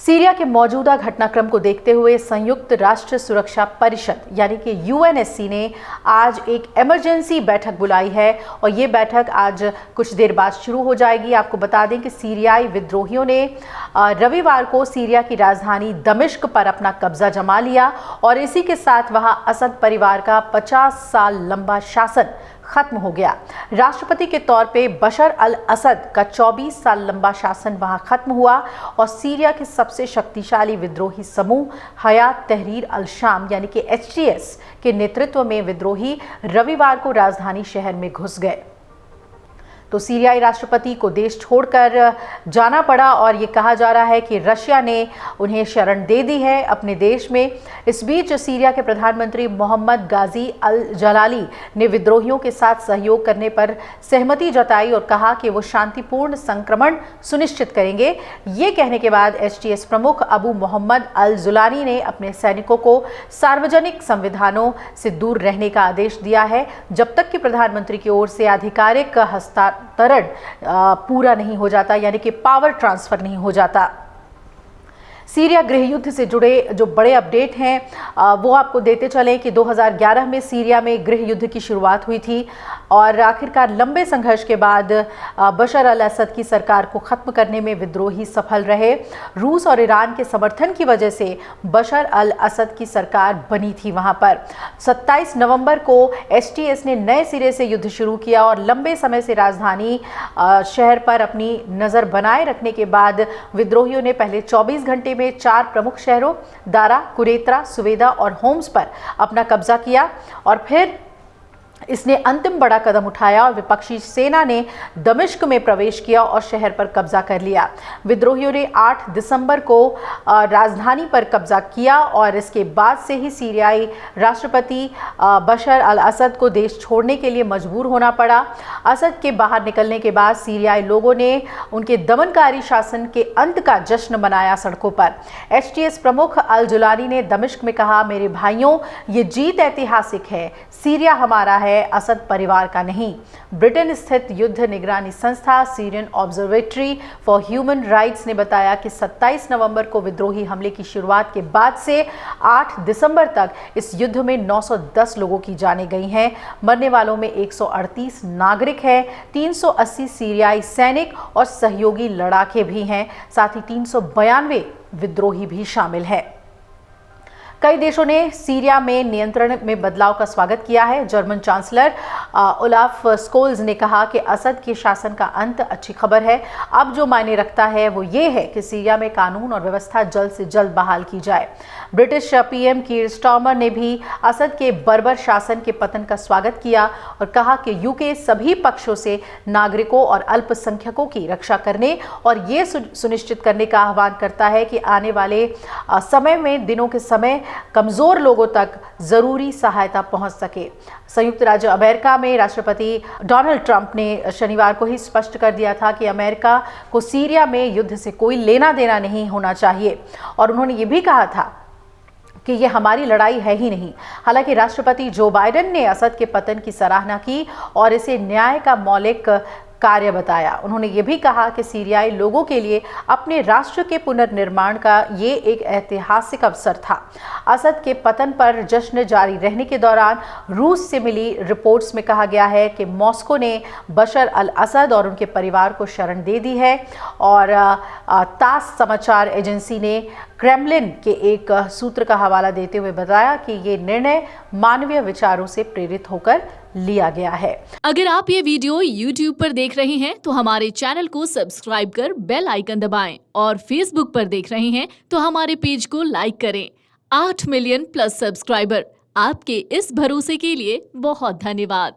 Syria के मौजूदा घटनाक्रम को देखते हुए संयुक्त राष्ट्र सुरक्षा परिषद यानी कि यूएनएससी ने आज एक इमरजेंसी बैठक बुलाई है और ये बैठक आज कुछ देर बाद शुरू हो जाएगी। आपको बता दें कि सीरियाई विद्रोहियों ने रविवार को सीरिया की राजधानी दमिश्क पर अपना कब्जा जमा लिया और इसी के साथ वहां असद परिवार का 50 साल लंबा शासन खत्म हो गया। राष्ट्रपति के तौर पे बशर अल असद का 24 साल लंबा शासन वहां खत्म हुआ और सीरिया के सबसे शक्तिशाली विद्रोही समूह हयात तहरीर अल शाम यानी कि HTS के नेतृत्व में विद्रोही रविवार को राजधानी शहर में घुस गए। तो सीरियाई राष्ट्रपति को देश छोड़कर जाना पड़ा और ये कहा जा रहा है कि रशिया ने उन्हें शरण दे दी है अपने देश में। इस बीच सीरिया के प्रधानमंत्री मोहम्मद गाजी अल जलाली ने विद्रोहियों के साथ सहयोग करने पर सहमति जताई और कहा कि वो शांतिपूर्ण संक्रमण सुनिश्चित करेंगे। ये कहने के बाद HTS प्रमुख अबू मोहम्मद अल जुलानी ने अपने सैनिकों को सार्वजनिक संविधानों से दूर रहने का आदेश दिया है जब तक कि प्रधानमंत्री की ओर से आधिकारिक हस्तांतरण पूरा नहीं हो जाता, यानी कि पावर ट्रांसफर नहीं हो जाता। सीरिया गृह युद्ध से जुड़े जो बड़े अपडेट हैं वो आपको देते चलें कि 2011 में सीरिया में गृह युद्ध की शुरुआत हुई थी और आखिरकार लंबे संघर्ष के बाद बशर अल असद की सरकार को खत्म करने में विद्रोही सफल रहे। रूस और ईरान के समर्थन की वजह से बशर अल असद की सरकार बनी थी। वहां पर 27 नवंबर को HTS ने नए सिरे से युद्ध शुरू किया और लंबे समय से राजधानी शहर पर अपनी नज़र बनाए रखने के बाद विद्रोहियों ने पहले 24 घंटे में 4 प्रमुख शहरों दारा, कुरेत्रा, सुवेदा और होम्स पर अपना कब्जा किया और फिर इसने अंतिम बड़ा कदम उठाया और विपक्षी सेना ने दमिश्क में प्रवेश किया और शहर पर कब्जा कर लिया। विद्रोहियों ने 8 दिसंबर को राजधानी पर कब्जा किया और इसके बाद से ही सीरियाई राष्ट्रपति बशर अल असद को देश छोड़ने के लिए मजबूर होना पड़ा। असद के बाहर निकलने के बाद सीरियाई लोगों ने उनके दमनकारी शासन के अंत का जश्न मनाया सड़कों पर। HTS प्रमुख अल जुलानी ने दमिश्क में कहा, मेरे भाइयों, ये जीत ऐतिहासिक है। सीरिया हमारा है, असद परिवार का नहीं। ब्रिटेन स्थित युद्ध निगरानी संस्था Syrian observatory for human rights ने बताया कि 27 नवंबर को विद्रोही हमले की शुरुआत के बाद से 8 दिसंबर तक इस युद्ध में 910 लोगों की जानें गई हैं। मरने वालों में 138 नागरिक हैं, 380 सीरियाई सैनिक और सहयोगी लड़ाके भी हैं, साथ ही 392 विद्रोही भी शामिल हैं। कई देशों ने सीरिया में नियंत्रण में बदलाव का स्वागत किया है। जर्मन चांसलर ओलाफ स्कोल्ज ने कहा कि असद के शासन का अंत अच्छी खबर है। अब जो मायने रखता है वो ये है कि सीरिया में कानून और व्यवस्था जल्द से जल्द बहाल की जाए। ब्रिटिश PM कीर स्टार्मर ने भी असद के बर्बर शासन के पतन का स्वागत किया और कहा कि UK सभी पक्षों से नागरिकों और अल्पसंख्यकों की रक्षा करने और ये सुनिश्चित करने का आह्वान करता है कि आने वाले समय में दिनों के समय कमजोर लोगों तक जरूरी सहायता पहुंच सके। संयुक्त राज्य अमेरिका में राष्ट्रपति डोनाल्ड ट्रंप ने शनिवार को ही स्पष्ट कर दिया था कि अमेरिका को सीरिया में युद्ध से कोई लेना देना नहीं होना चाहिए और उन्होंने ये भी कहा था कि ये हमारी लड़ाई है ही नहीं। हालांकि राष्ट्रपति जो बाइडेन ने असद के पतन की सराहना की और इसे न्याय का मौलिक कार्य बताया। उन्होंने ये भी कहा कि सीरियाई लोगों के लिए अपने राष्ट्र के पुनर्निर्माण का ये एक ऐतिहासिक अवसर था। असद के पतन पर जश्न जारी रहने के दौरान रूस से मिली रिपोर्ट्स में कहा गया है कि मॉस्को ने बशर अल असद और उनके परिवार को शरण दे दी है और तास समाचार एजेंसी ने क्रेमलिन के एक सूत्र का हवाला देते हुए बताया कि ये निर्णय मानवीय विचारों से प्रेरित होकर लिया गया है। अगर आप ये वीडियो YouTube पर देख रहे हैं तो हमारे चैनल को सब्सक्राइब कर बेल आइकन दबाएं और Facebook पर देख रहे हैं तो हमारे पेज को लाइक करें। 8 मिलियन प्लस सब्सक्राइबर, आपके इस भरोसे के लिए बहुत धन्यवाद।